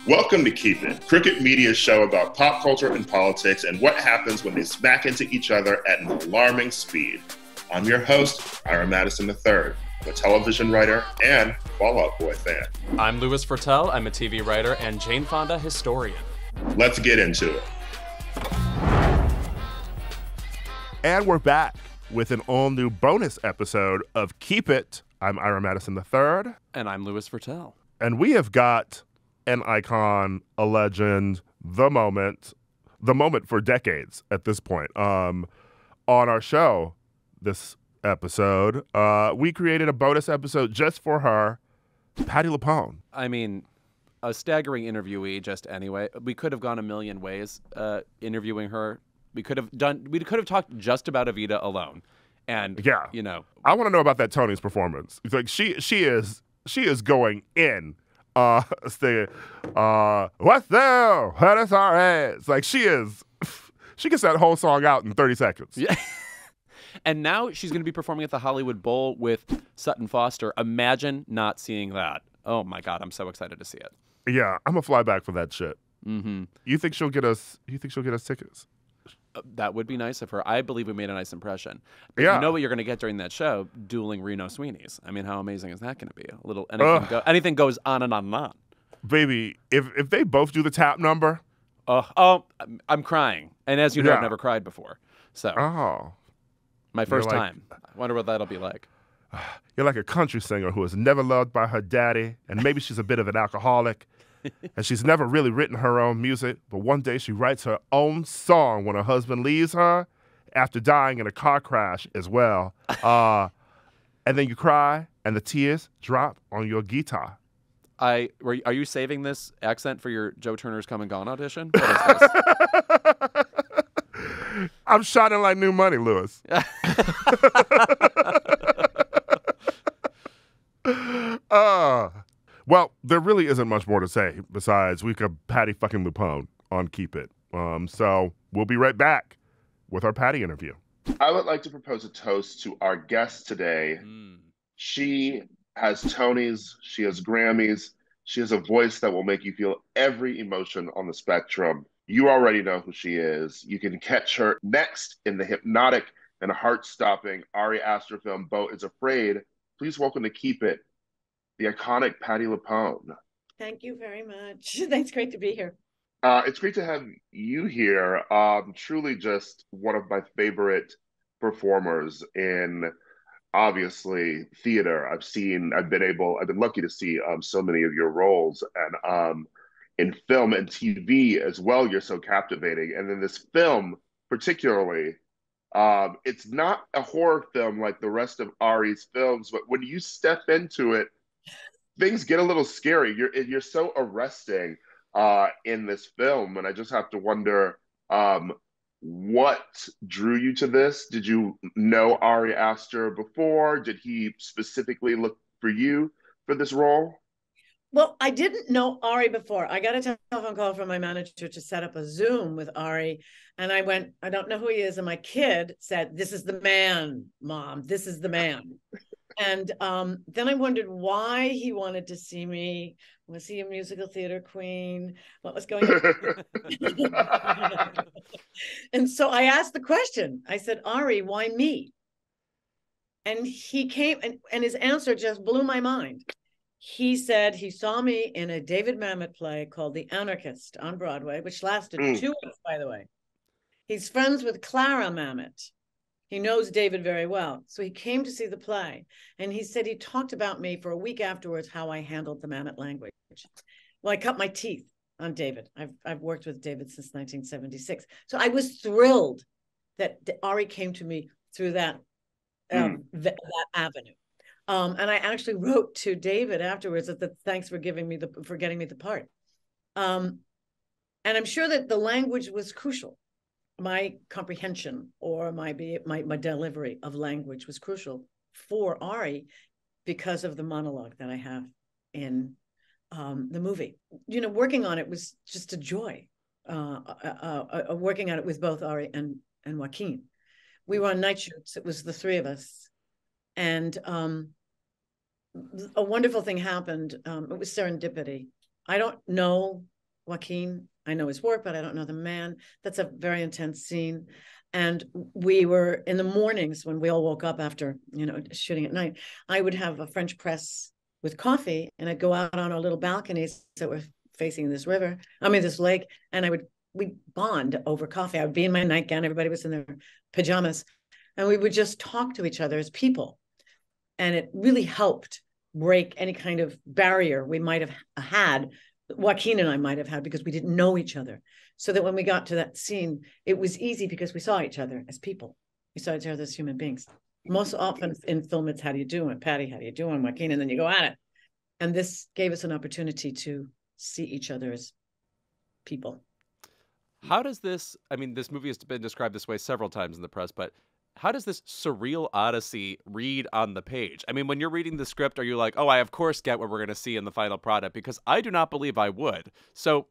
Welcome to Keep It, Cricket Media's show about pop culture and politics and what happens when they smack into each other at an alarming speed. I'm your host, Ira Madison III, a television writer and Fall Out Boy fan. I'm Louis Fertel. I'm a TV writer and Jane Fonda historian. Let's get into it. And we're back with an all-new bonus episode of Keep It. I'm Ira Madison III. And I'm Louis Fertel. And we have got an icon, a legend, the moment for decades at this point. On our show this episode, we created a bonus episode just for her, Patti LuPone. I mean, a staggering interviewee just anyway. We could have gone a million ways interviewing her. We could have talked just about Evita alone. And yeah, you know, I want to know about that Tony's performance. It's like she is going in. Singing, what's there? What is our ass? Like she gets that whole song out in 30 seconds. Yeah. And now she's going to be performing at the Hollywood Bowl with Sutton Foster. Imagine not seeing that. Oh my God, I'm so excited to see it. Yeah, I'm gonna fly back for that shit. Mm-hmm. You think she'll get us tickets? That would be nice of her. I believe we made a nice impression. But yeah. You know what you're going to get during that show? Dueling Reno Sweeneys. I mean, how amazing is that going to be? A little anything goes on and on and on. Baby, if they both do the tap number. I'm crying. And as you know, I've never cried before. So, my first time. I wonder what that'll be like. You're like a country singer who is never loved by her daddy, and maybe she's a bit of an alcoholic. And she's never really written her own music, but one day she writes her own song when her husband leaves her after dying in a car crash as well. And then you cry, and the tears drop on your guitar. Are you saving this accent for your Joe Turner's Come and Gone audition? What is this? I'm shining like new money, Louis. Well, there really isn't much more to say besides we could Patti fucking LuPone on Keep It. So we'll be right back with our Patti interview. I would like to propose a toast to our guest today. She has Tonys, she has Grammys, she has a voice that will make you feel every emotion on the spectrum. You already know who she is. You can catch her next in the hypnotic and heart-stopping Ari Aster film, Beau is Afraid. Please welcome to Keep It, the iconic Patti LuPone. Thank you very much. It's great to be here. It's great to have you here. Truly just one of my favorite performers in, obviously, theater. I've been lucky to see so many of your roles, and in film and TV as well, you're so captivating. And in this film, particularly, it's not a horror film like the rest of Ari's films, but when you step into it, things get a little scary. You're so arresting in this film, and I just have to wonder what drew you to this. Did you know Ari Aster before? Did he specifically look for you for this role? Well, I didn't know Ari before. I got a telephone call from my manager to set up a Zoom with Ari, and I went, I don't know who he is, and my kid said, "This is the man, Mom. This is the man." And then I wondered why he wanted to see me. Was he a musical theater queen? What was going on? And so I asked the question. I said, "Ari, why me?" And he came, and his answer just blew my mind. He said he saw me in a David Mamet play called The Anarchist on Broadway, which lasted 2 weeks, by the way. He's friends with Clara Mamet. He knows David very well. So he came to see the play, and he said he talked about me for a week afterwards, how I handled the Mamet language. Well, I cut my teeth on David. I've worked with David since 1976. So I was thrilled that Ari came to me through that avenue. And I actually wrote to David afterwards that thanks for getting me the part. And I'm sure that the language was crucial. My comprehension or my delivery of language was crucial for Ari because of the monologue that I have in the movie. You know, working on it was just a joy. Working on it with both Ari and Joaquin. We were on night shoots. It was the three of us. And a wonderful thing happened. It was serendipity. I don't know Joaquin. I know his work, but I don't know the man. That's a very intense scene. And we were in the mornings when we all woke up after, shooting at night, I would have a French press with coffee, and I'd go out on our little balconies that were facing this lake, and we'd bond over coffee. I would be in my nightgown. Everybody was in their pajamas, and we would just talk to each other as people. And it really helped break any kind of barrier we might have had, Joaquin and I might have had, because we didn't know each other. So that when we got to that scene, it was easy because we saw each other as people. We saw each other as human beings. Most often in film, it's how do you doing, Patty? How do you doing, Joaquin? And then you go at it. And this gave us an opportunity to see each other as people. How does this, I mean, this movie has been described this way several times in the press, but how does this surreal odyssey read on the page? I mean, when you're reading the script, are you like, oh, I of course get what we're going to see in the final product? Because I do not believe I would. So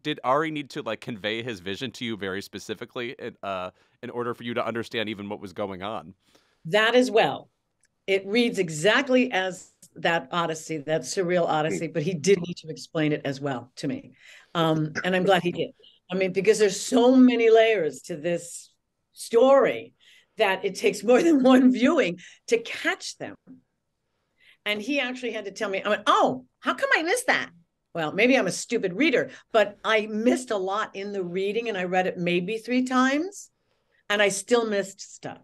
did Ari need to like convey his vision to you very specifically in order for you to understand even what was going on? That as well. It reads exactly as that odyssey, that surreal odyssey, but he did need to explain it as well to me. And I'm glad he did. I mean, because there's so many layers to this story that it takes more than one viewing to catch them. And he actually had to tell me, I went, oh, how come I missed that? Well, maybe I'm a stupid reader, but I missed a lot in the reading, and I read it maybe 3 times, and I still missed stuff.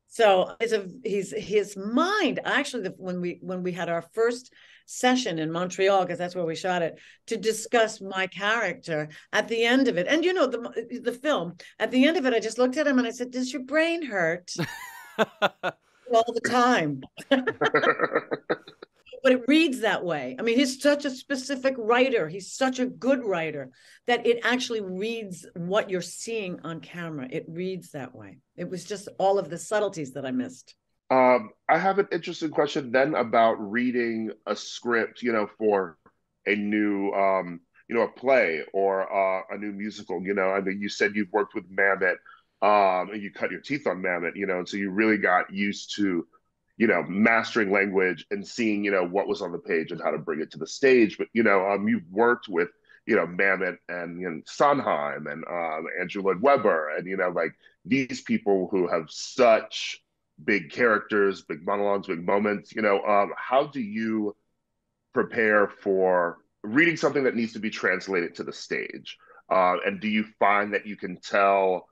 So his mind, actually, when we had our first session in Montreal, because that's where we shot it, to discuss my character at the end of it. And the film, at the end of it, I just looked at him and I said, does your brain hurt? All the time. But it reads that way. I mean, he's such a specific writer. He's such a good writer that it actually reads what you're seeing on camera. It reads that way. It was just all of the subtleties that I missed. I have an interesting question then about reading a script, for a new, a play or a new musical. I mean, you said you've worked with Mamet, and you cut your teeth on Mamet, and so you really got used to, mastering language and seeing, what was on the page and how to bring it to the stage. But, you've worked with, Mamet and Sondheim and Andrew Lloyd Webber and, like these people who have such big characters, big monologues, big moments. How do you prepare for reading something that needs to be translated to the stage? And do you find that you can tell,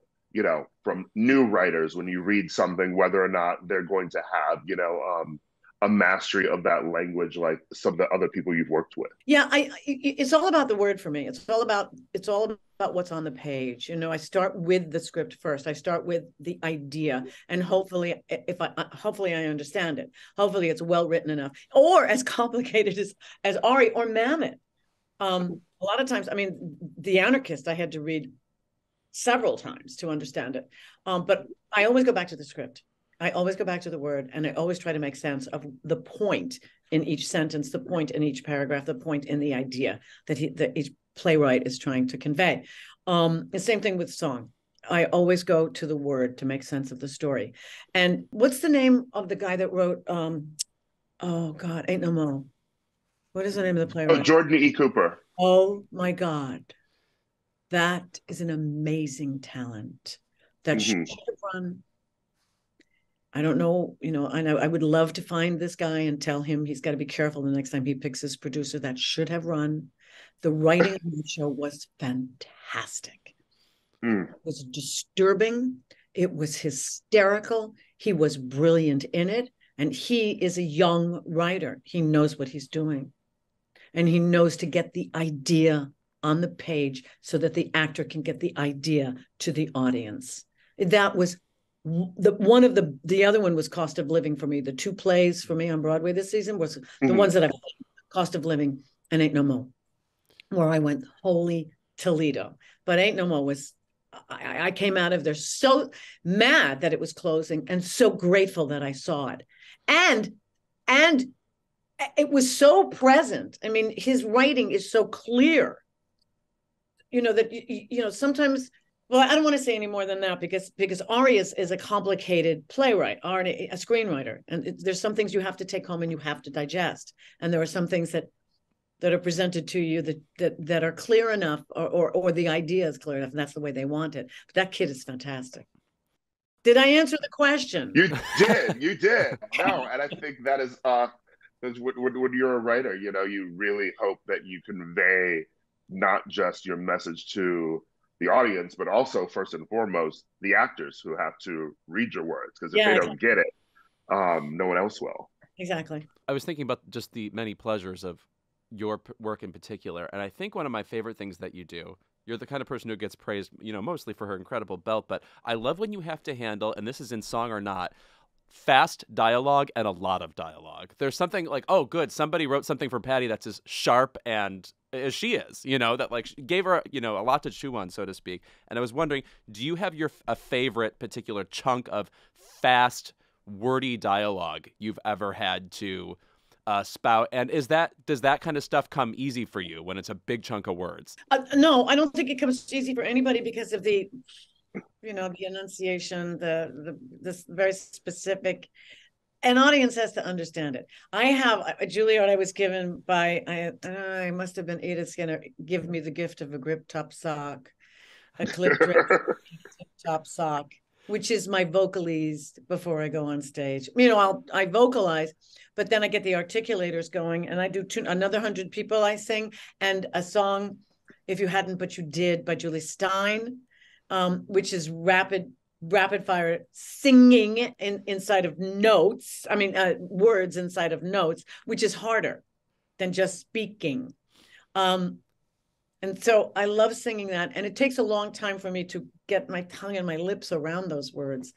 from new writers when you read something, whether or not they're going to have, a mastery of that language like some of the other people you've worked with? Yeah, it's all about the word for me. It's all about what's on the page. I start with the script first. I start with the idea, and hopefully I understand it. Hopefully it's well written enough, or as complicated as Ari or Mamet. A lot of times, I mean, The Anarchist I had to read several times to understand it. But I always go back to the script. I always go back to the word, and I always try to make sense of the point in each sentence, the point in each paragraph, the point in the idea that each playwright is trying to convey. The same thing with song. I always go to the word to make sense of the story. And what's the name of the guy that wrote, oh God, Ain't No Mo? What is the name of the playwright? Oh, Jordan E. Cooper. Oh my God. That is an amazing talent that should have run. I don't know, I know I would love to find this guy and tell him he's got to be careful the next time he picks his producer. That should have run. The writing of the show was fantastic. It was disturbing. It was hysterical. He was brilliant in it. And he is a young writer. He knows what he's doing. And he knows to get the idea on the page so that the actor can get the idea to the audience. That was the other one was Cost of Living for me. The 2 plays for me on Broadway this season was the ones that I've Cost of Living and Ain't No Mo, where I went, holy Toledo. But Ain't No Mo was, I came out of there so mad that it was closing and so grateful that I saw it. And it was so present. I mean, his writing is so clear, that, sometimes, well, I don't want to say any more than that because Ari is a complicated playwright, Ari, a screenwriter. And there's some things you have to take home and you have to digest. And there are some things that that are presented to you that are clear enough, or the idea is clear enough, and that's the way they want it. But that kid is fantastic. Did I answer the question? You did. No, and I think that is when you're a writer, you really hope that you convey not just your message to the audience, but also first and foremost the actors who have to read your words, because if they don't get it, no one else will. Exactly. I was thinking about just the many pleasures of your work in particular, and I think one of my favorite things that you do, you're the kind of person who gets praised, mostly for her incredible belt, but I love when you have to handle, and this is in song or not, fast dialogue and a lot of dialogue. There's something like, oh, good, somebody wrote something for Patti that's as sharp and as she is, that like gave her, a lot to chew on, so to speak. And I was wondering, do you have a favorite particular chunk of fast, wordy dialogue you've ever had to spout? And does that kind of stuff come easy for you when it's a big chunk of words? No, I don't think it comes easy for anybody because of the enunciation, this very specific. An audience has to understand it. I have a Juilliard I was given by, I must have been Edith Skinner, give me the gift of a grip top sock, a clip top sock, which is my vocalese before I go on stage. I vocalize, but then I get the articulators going, and I do another 100 people I sing, and a song, If You Hadn't But You Did, by Julie Stein, which is rapid fire singing inside of notes. Words inside of notes, which is harder than just speaking. And so I love singing that. And it takes a long time for me to get my tongue and my lips around those words,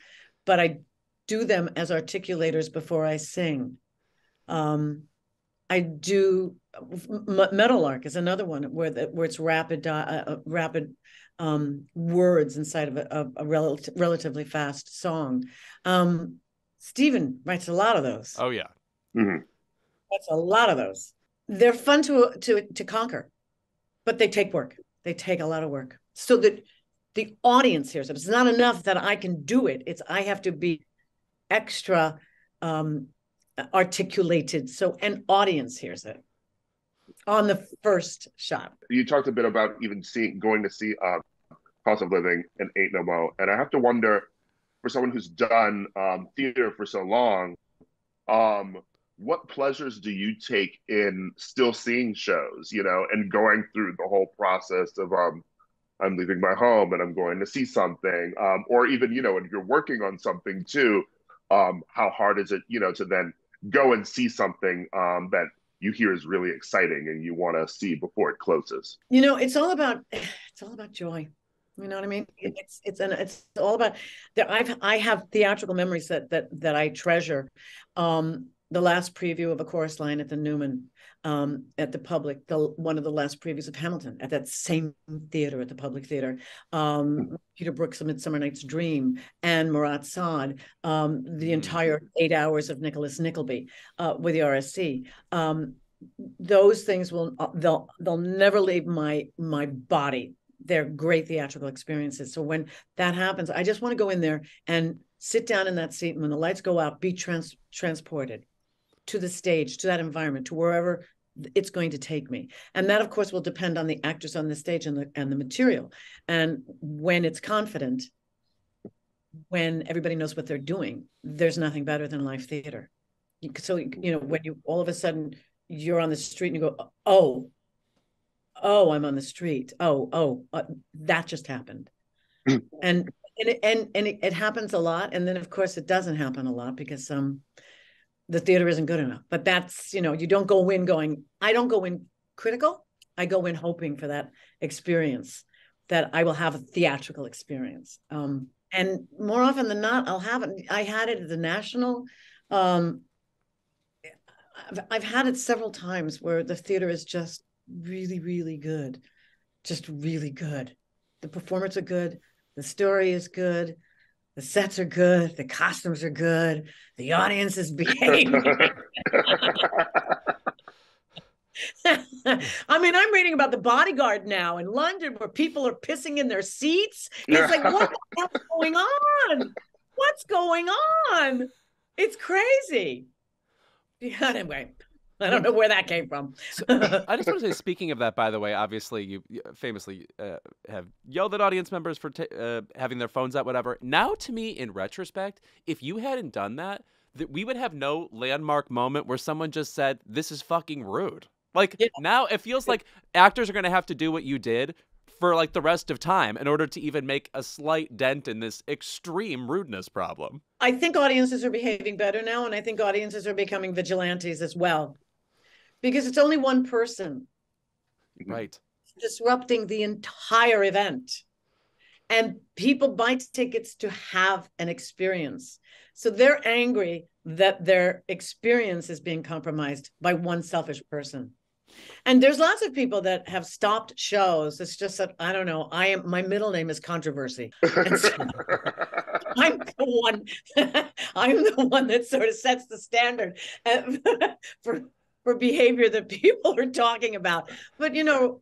but I do them as articulators before I sing. I do Meadowlark is another one where it's rapid words inside of a relatively fast song. Stephen writes a lot of those. Oh yeah, that's a lot of those. They're fun to conquer, but they take work. They take a lot of work, so that the audience hears it. It's not enough that I can do it. I have to be extra articulated, so an audience hears it on the first shot. You talked a bit about even going to see Cost of Living and Ain't No Mo, and I have to wonder, for someone who's done theater for so long, what pleasures do you take in still seeing shows, and going through the whole process of I'm leaving my home and I'm going to see something, or even when you're working on something too, how hard is it to then go and see something that you hear is really exciting and you want to see before it closes? It's all about joy. You know what I mean? It's all about that. I have theatrical memories that I treasure. The last preview of A Chorus Line at the Newman, at the Public, one of the last previews of Hamilton at that same theater, at the Public Theater. Peter Brook's A Midsummer Night's Dream, and Murat Sa'd, the entire 8 hours of Nicholas Nickleby with the RSC. Those things they'll never leave my body. They're great theatrical experiences. So when that happens, I just want to go in there and sit down in that seat, and when the lights go out, be transported to the stage, to that environment, to wherever it's going to take me. And that, of course, will depend on the actors on the stage and the material. And when it's confident, when everybody knows what they're doing, there's nothing better than live theater. So, when you all of a sudden you're on the street and you go, oh, I'm on the street. That just happened. and it happens a lot. And then, of course, it doesn't happen a lot because the theater isn't good enough. But that's, you don't go in I don't go in critical. I go in hoping for that experience, that I will have a theatrical experience. And more often than not, I'll have it. I had it at the National. I've had it several times where the theater is just really, really good. Just really good. The performers are good. The story is good. The sets are good. The costumes are good. The audience is behaving. I'm reading about The Bodyguard now in London, where people are pissing in their seats. It's like, what the hell's going on? What's going on? It's crazy. Yeah, anyway. I don't know where that came from. So, I just want to say, speaking of that, by the way, obviously you famously have yelled at audience members for having their phones out, whatever. Now, to me, in retrospect, if you hadn't done that, we would have no landmark moment where someone just said, "This is fucking rude." Like, now it feels like actors are going to have to do what you did for like the rest of time in order to even make a slight dent in this extreme rudeness problem. I think audiences are behaving better now, and I think audiences are becoming vigilantes as well, because it's only one person, right, disrupting the entire event, and people buy tickets to have an experience. So they're angry that their experience is being compromised by one selfish person. And there's lots of people that have stopped shows. It's just that, I don't know, my middle name is Controversy. And so I'm the one that sort of sets the standard for behavior that people are talking about. But,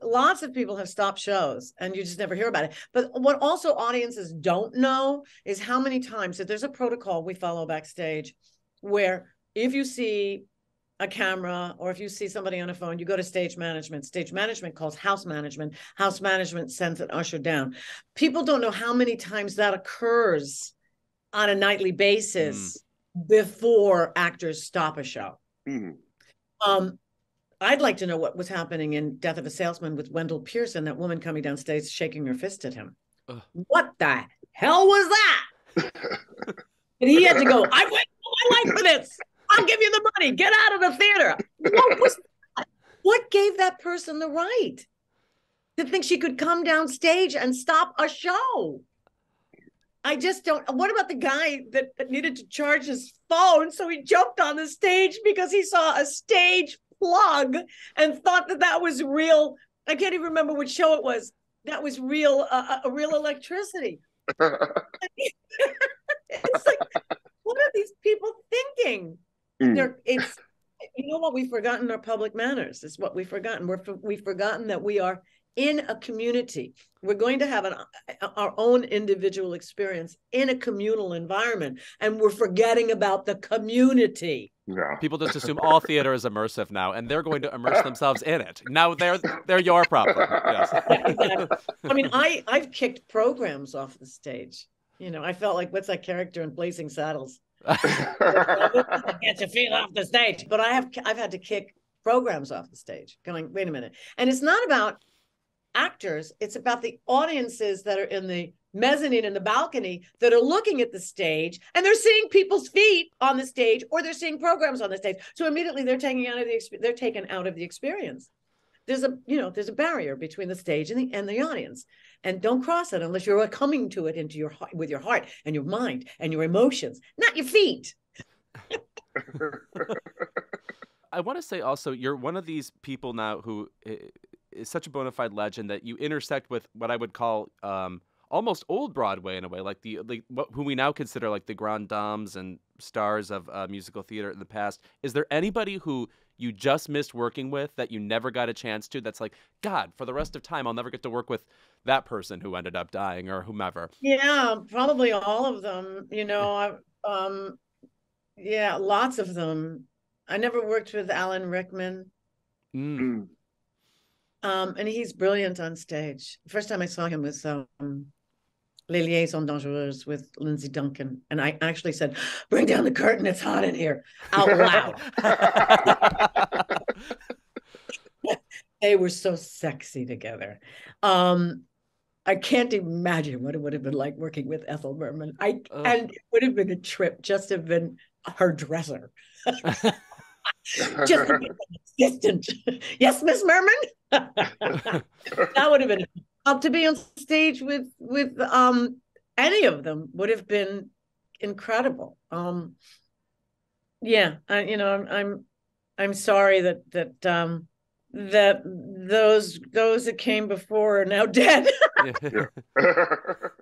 lots of people have stopped shows and you just never hear about it. But what also audiences don't know is how many times that there's a protocol we follow backstage where if you see a camera or if you see somebody on a phone, you go to stage management. Stage management calls house management. House management sends an usher down. People don't know how many times that occurs on a nightly basis before actors stop a show. I'd like to know what was happening in Death of a Salesman with Wendell Pearson, that woman coming downstage shaking her fist at him. What the hell was that? And he had to go, I went all my life for this. I'll give you the money. Get out of the theater. What was that? What gave that person the right to think she could come downstage and stop a show? I just don't. What about the guy that needed to charge his phone? So he jumped on the stage because he saw a stage plug and thought that was real. I can't even remember which show it was. That was real, real electricity. It's like, what are these people thinking? It's, what we've forgotten are public manners. Is what we've forgotten. We've forgotten that we are in a community. We're going to have our own individual experience in a communal environment, and we're forgetting about the community. Yeah. People just assume all theater is immersive now, and they're going to immerse themselves in it. Now they're your problem. Yes. Yeah, exactly. I mean, I've kicked programs off the stage. I felt like, what's that character in Blazing Saddles? Get your feet off the stage. But I've had to kick programs off the stage, going, wait a minute. And it's not about actors, it's about the audiences that are in the mezzanine and the balcony that are looking at the stage, and they're seeing people's feet on the stage, or they're seeing programs on the stage. So immediately they're taken out of the experience. There's a barrier between the stage and the audience, and don't cross it unless you're coming to it into your heart, with your heart and your mind and your emotions, not your feet. I want to say also, you're one of these people now who is such a bona fide legend that you intersect with what I would call almost old Broadway in a way, like who we now consider like the grand dames and stars of musical theater in the past. Is there anybody who you just missed working with that you never got a chance to, that's like, God, for the rest of time, I'll never get to work with that person who ended up dying or whomever? Yeah, probably all of them. Yeah, lots of them. I never worked with Alan Rickman. And he's brilliant on stage. The first time I saw him was Les Liaisons Dangereuses with Lindsay Duncan. And I actually said, bring down the curtain, it's hot in here, out loud. They were so sexy together. I can't imagine what it would have been like working with Ethel Merman. And it would have been a trip just to have been her dresser. Just to be an assistant. Yes, Miss Merman? That would have been to be on stage with any of them would have been incredible. Yeah, I'm sorry that those that came before are now dead.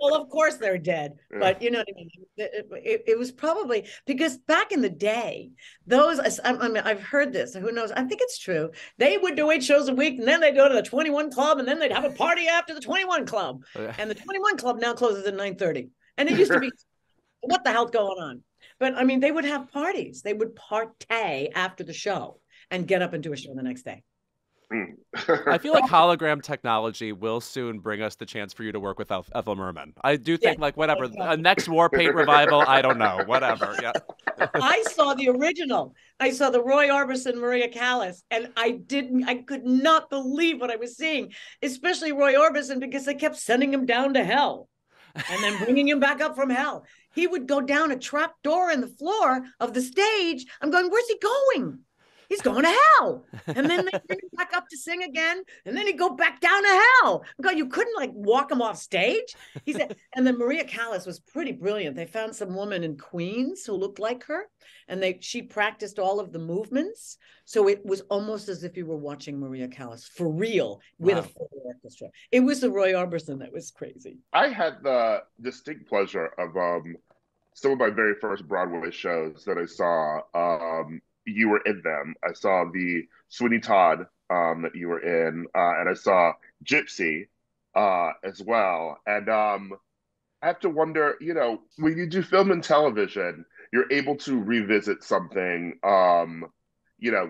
Well, of course they're dead, but you know what I mean. It was probably because back in the day, I've heard this. Who knows? I think it's true. They would do 8 shows a week, and then they'd go to the 21 Club, and then they'd have a party after the 21 Club. And the 21 Club now closes at 9:30. And it used to be, what the hell's going on? But I mean, they would have parties. They would partay after the show. and get up and do a show the next day. I feel like hologram technology will soon bring us the chance for you to work with Ethel Merman. I do think, like, whatever, a next War Paint revival, I don't know, whatever. Yeah. I saw the original. I saw the Roy Orbison, Maria Callas, and I could not believe what I was seeing, especially Roy Orbison, because they kept sending him down to hell and then bringing him back up from hell. He would go down a trap door in the floor of the stage. I'm going, where's he going? He's going to hell. And then they bring him back up to sing again. And then he'd go back down to hell. God, you couldn't like walk him off stage. He said, and then Maria Callas was pretty brilliant. They found some woman in Queens who looked like her. And she practiced all of the movements. So it was almost as if you were watching Maria Callas for real with a full orchestra. It was the Roy Orbison that was crazy. I had the distinct pleasure of some of my very first Broadway shows that I saw. You were in them. I saw the Sweeney Todd that you were in, and I saw Gypsy as well. And I have to wonder, when you do film and television, you're able to revisit something,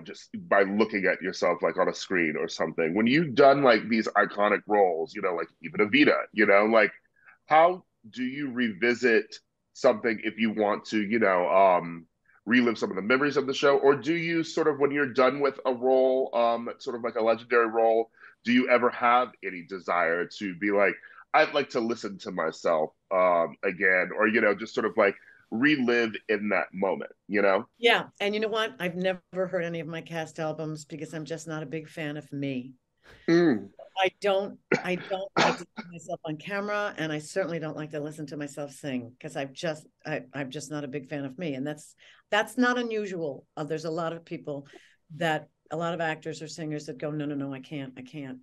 just by looking at yourself like on a screen or something. When you've done like these iconic roles, like even Evita, like how do you revisit something if you want to, relive some of the memories of the show? Or do you sort of, when you're done with a role, sort of like a legendary role, do you ever have any desire to be like, I'd like to listen to myself again, or, just sort of like relive in that moment, Yeah. And you know what? I've never heard any of my cast albums because I'm just not a big fan of me. I don't like to see myself on camera, and I certainly don't like to listen to myself sing because I'm just not a big fan of me. And that's not unusual. There's a lot of people a lot of actors or singers that go, no, I can't,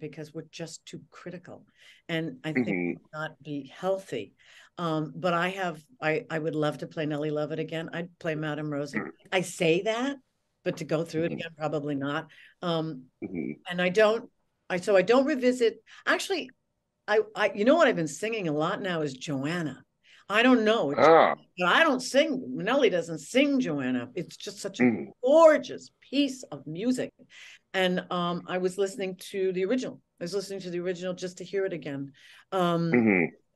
because we're just too critical. And I think it would not be healthy. But I would love to play Nellie Lovett again. I'd play Madame Rosie. I say that, but to go through it again, probably not. And I don't revisit. Actually, I what I've been singing a lot now is Joanna. I don't know, but I don't sing. Nellie doesn't sing Joanna. It's just such a gorgeous piece of music. And I was listening to the original. Just to hear it again.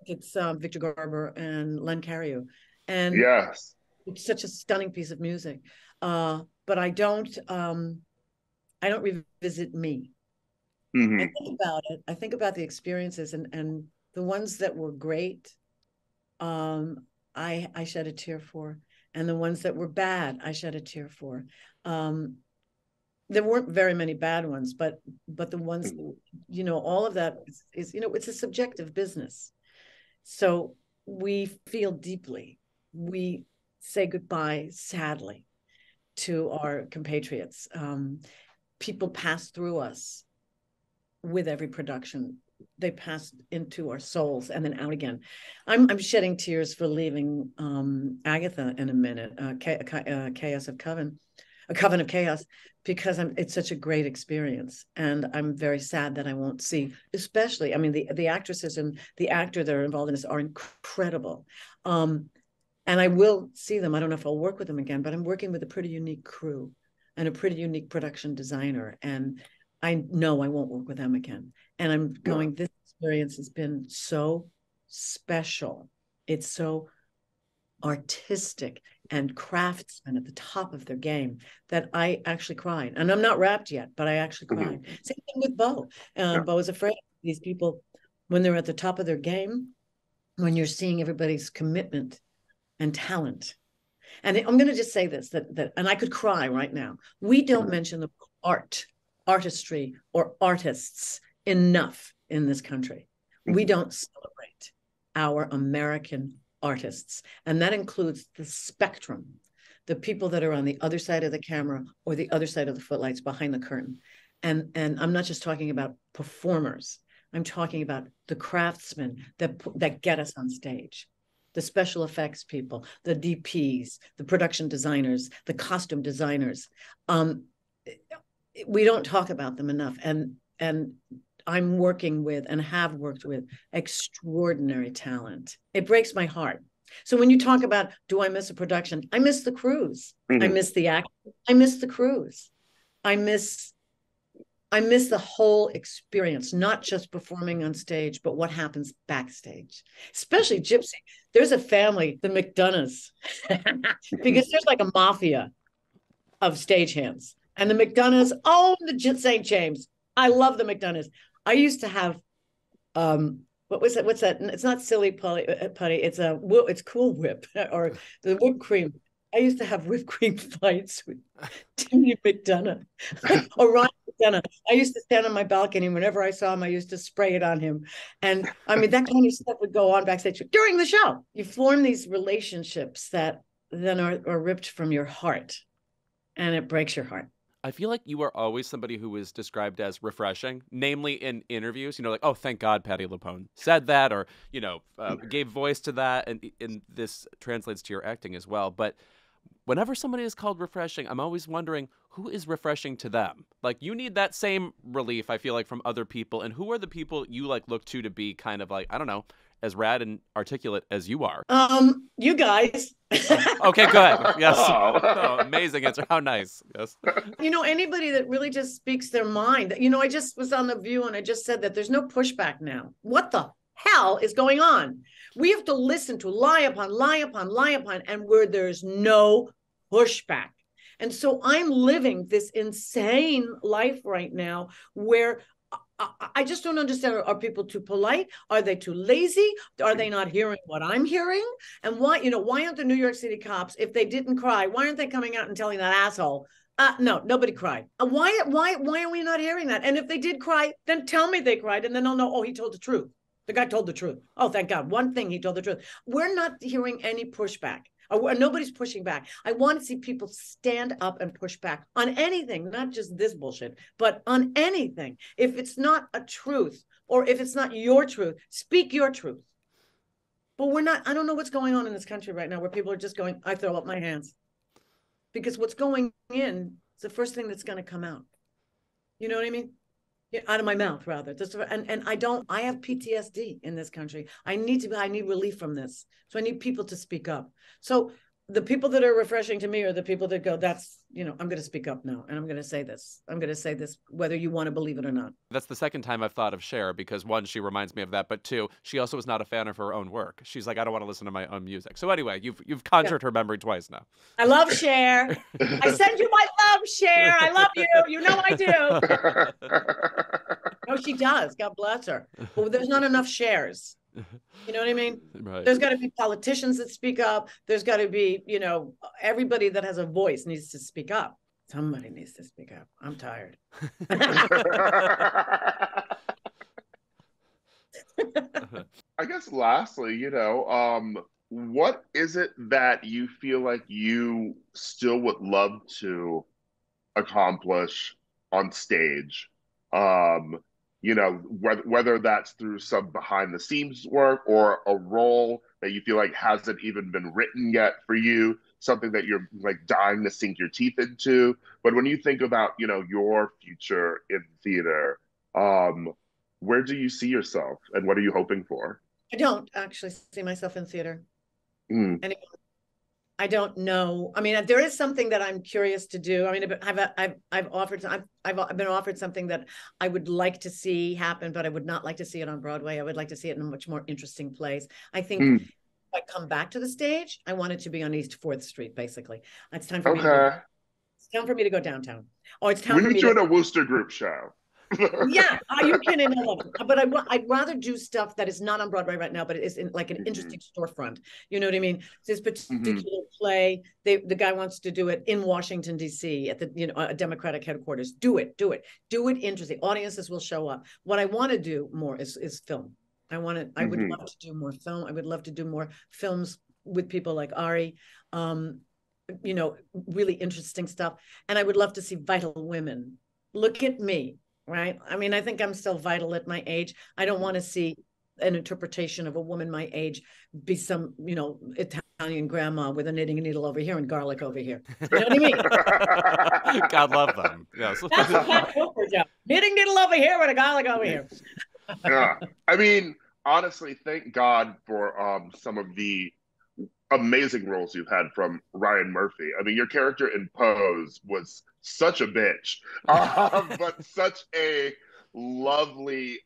It's Victor Garber and Len Cariou, and yes, it's such a stunning piece of music. But I don't revisit me. I think about it. I think about the experiences and the ones that were great. I shed a tear for, and the ones that were bad, I shed a tear for. There weren't very many bad ones, but the ones, all of that is it's a subjective business. So we feel deeply. We say goodbye sadly to our compatriots. People pass through us with every production. They pass into our souls and then out again. I'm shedding tears for leaving Agatha in a minute, Chaos of Coven, a Coven of Chaos, because it's such a great experience. And I'm very sad that I won't see, especially, the actresses and the actor that are involved in this are incredible. And I will see them. I don't know if I'll work with them again, but I'm working with a pretty unique crew and a pretty unique production designer. And I know I won't work with them again. And I'm going, this experience has been so special. It's so artistic and craftsmen at the top of their game that I actually cried. And I'm not wrapped yet, but I actually cried. Same thing with Beau. Beau is afraid of these people when they're at the top of their game, when you're seeing everybody's commitment and talent. And I'm going to just say this, that and I could cry right now. We don't mention the artistry, or artists enough in this country. We don't celebrate our American artists. And that includes the spectrum, the people that are on the other side of the camera or the other side of the footlights behind the curtain. And I'm not just talking about performers. I'm talking about the craftsmen that get us on stage, the special effects people, the DPs, the production designers, the costume designers. We don't talk about them enough. And I'm working with and have worked with extraordinary talent. It breaks my heart. So when you talk about, do I miss a production? I miss the crews. I miss the actors. I miss the crews. I miss the whole experience, not just performing on stage, but what happens backstage, especially Gypsy. There's a family, the McDonoughs, because there's like a mafia of stagehands. And the McDonoughs own the St. James. I love the McDonoughs. I used to have, what was it? What's that? It's not silly putty. It's Cool Whip or the whipped cream. I used to have whipped cream fights with Timmy McDonough or Ryan McDonough. I used to stand on my balcony. Whenever I saw him, I used to spray it on him. And I mean, that kind of stuff would go on backstage during the show. You form these relationships that then are ripped from your heart, and it breaks your heart. I feel like you are always somebody who is described as refreshing, namely in interviews, like, oh, thank God Patti LuPone said that, or, gave voice to that. And this translates to your acting as well. But whenever somebody is called refreshing, I'm always wondering who is refreshing to them. Like, you need that same relief, I feel like, from other people. And who are the people you look to be kind of like, I don't know, as rad and articulate as you are? You guys. Okay, good. Yes. Oh, amazing answer. How nice. Yes. Anybody that really just speaks their mind. I just was on The View and I just said that there's no pushback now. What the hell is going on? We have to listen to lie upon lie upon lie upon, and where there's no pushback. And so I'm living this insane life right now where I just don't understand. Are people too polite? Are they too lazy? Are they not hearing what I'm hearing? And why aren't the New York City cops, if they didn't cry, why aren't they coming out and telling that asshole, no, nobody cried? Why are we not hearing that? And if they did cry, then tell me they cried, and then I'll know, oh, he told the truth. The guy told the truth. Oh, thank God. One thing, he told the truth. We're not hearing any pushback. Nobody's pushing back. I want to see people stand up and push back on anything, not just this bullshit, but on anything. If it's not a truth, or if it's not your truth, speak your truth. But we're not. I don't know what's going on in this country right now where people are just going, I throw up my hands. Because what's going in is the first thing that's going to come out. You know what I mean? Out of my mouth, rather. And I have PTSD in this country. I need relief from this. So I need people to speak up. So the people that are refreshing to me are the people that go, I'm going to speak up now. And I'm going to say this. I'm going to say this, whether you want to believe it or not. That's the second time I've thought of Cher, because one, she reminds me of that. But two, she also was not a fan of her own work. She's like, I don't want to listen to my own music. So anyway, you've conjured her memory twice now. I love Cher. I send you my love, Cher. I love you. You know I do. No, she does. God bless her. But there's not enough Chers. You know what I mean? Right. There's got to be politicians that speak up. There's got to be, everybody that has a voice needs to speak up. Somebody needs to speak up. I'm tired. I guess lastly, what is it that you feel like you still would love to accomplish on stage? Whether that's through some behind the scenes work or a role that you feel like hasn't even been written yet for you, something that you're like dying to sink your teeth into. But when you think about, your future in theater, where do you see yourself and what are you hoping for? I don't actually see myself in theater anymore. I don't know. I mean, there is something that I'm curious to do. I mean, I've been offered something that I would like to see happen, but I would not like to see it on Broadway. I would like to see it in a much more interesting place. I think if I come back to the stage, I want it to be on East 4th Street, basically. It's time for me to go. It's time for me to go downtown. Oh, it's time for me to join a Wooster Group show. Yeah, you can. But I'd rather do stuff that is not on Broadway right now, but it is in like an interesting storefront. You know what I mean? This particular play, the guy wants to do it in Washington D.C. at the Democratic headquarters. Do it interesting. Audiences will show up. What I want to do more is film. I would love to do more film. I would love to do more films with people like Ari. Really interesting stuff. And I would love to see vital women. Look at me. Right. I mean, I think I'm still vital at my age. I don't want to see an interpretation of a woman my age be some, Italian grandma with a knitting needle over here and garlic over here. You know what I mean? God love them. Yes. That's a Pat Cooper job. Knitting needle over here with a garlic over here. Yeah. I mean, honestly, thank God for some of the amazing roles you've had from Ryan Murphy. I mean, your character in Pose was such a bitch, but such a lovely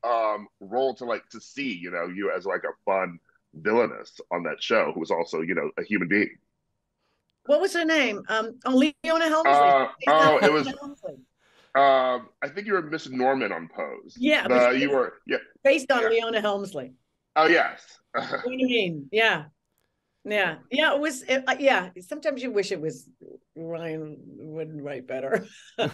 role to see, you as like a fun villainess on that show who was also, a human being. What was her name? Leona Helmsley. It was. I think you were Miss Norman on Pose. Yeah, but you were. Yeah, based on yeah. Leona Helmsley. Oh yes. What do you mean? Yeah. Yeah. Yeah. It was, yeah. Sometimes you wish it was Ryan wouldn't write better. You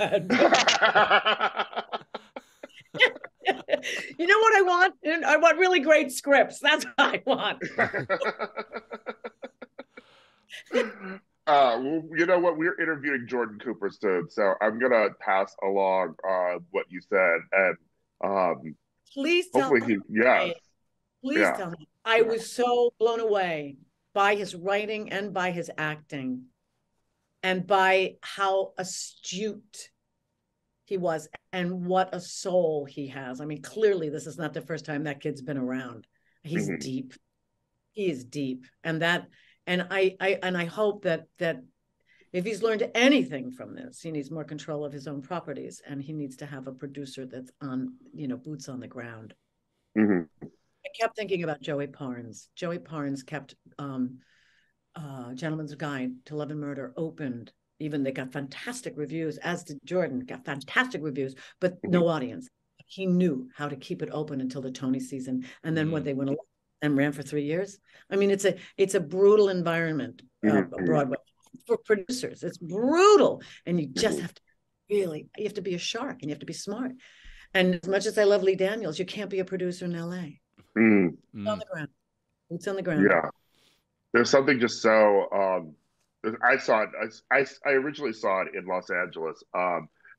know what I want? I want really great scripts. That's what I want. Well, you know what? We're interviewing Jordan Cooper soon, so I'm gonna pass along what you said, and please tell hopefully me. Please yeah, tell me. I was so blown away by his writing and by his acting, and by how astute he was, and what a soul he has. I mean, clearly, this is not the first time that kid's been around. He's deep. He is deep, and I hope that if he's learned anything from this, he needs more control of his own properties, and he needs to have a producer that's on, boots on the ground. Mm-hmm. I kept thinking about Joey Parnes. Joey Parnes kept Gentleman's Guide to Love and Murder opened. Even they got fantastic reviews, as did Jordan, got fantastic reviews, but no audience. He knew how to keep it open until the Tony season, and then when they went and ran for 3 years. I mean, it's a brutal environment, Broadway, for producers. It's brutal, and you just have to you have to be a shark, and you have to be smart. And as much as I love Lee Daniels, you can't be a producer in LA. On the ground. It's on the ground. Yeah. There's something just so I saw it. I originally saw it in Los Angeles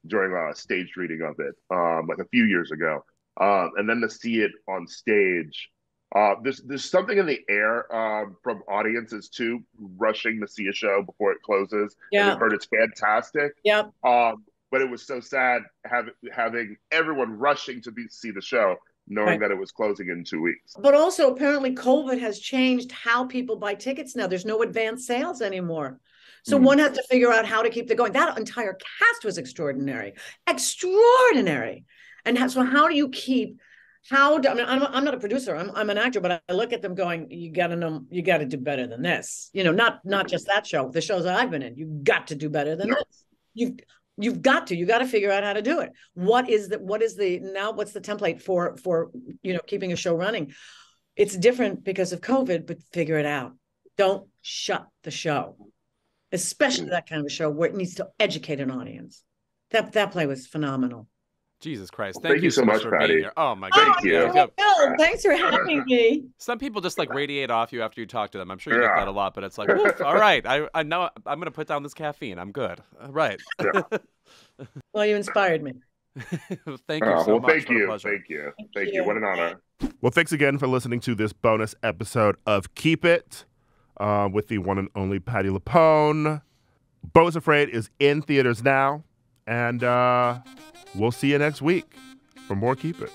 during a staged reading of it like a few years ago, and then to see it on stage. There's something in the air from audiences too, rushing to see a show before it closes. Yeah. And I've heard it's fantastic. Yeah. But it was so sad having everyone rushing to see the show, knowing that it was closing in 2 weeks. But also, apparently, COVID has changed how people buy tickets now. There's no advance sales anymore. So one has to figure out how to keep it going. That entire cast was extraordinary. Extraordinary. And so how do you keep... I'm not a producer. I'm an actor, but I look at them going, you got to know, you got to do better than this. Not just that show, the shows that I've been in. You've got to do better than this. You got to figure out how to do it. What's the template for keeping a show running? It's different because of COVID, but figure it out. Don't shut the show, especially that kind of a show where it needs to educate an audience. That play was phenomenal. Jesus Christ. Thank you so much, for Patti. being here. Oh my God. Thank you. Bill, thanks for having me. Some people just radiate off you after you talk to them. I'm sure you get that a lot, but it's like, woof, all right. I know I'm going to put down this caffeine. I'm good. Right. Well, you inspired me. Thank you so much. Thank you. Thank you. What an honor. Well, thanks again for listening to this bonus episode of Keep It with the one and only Patti LuPone. Beau is Afraid is in theaters now, and we'll see you next week for more Keep It.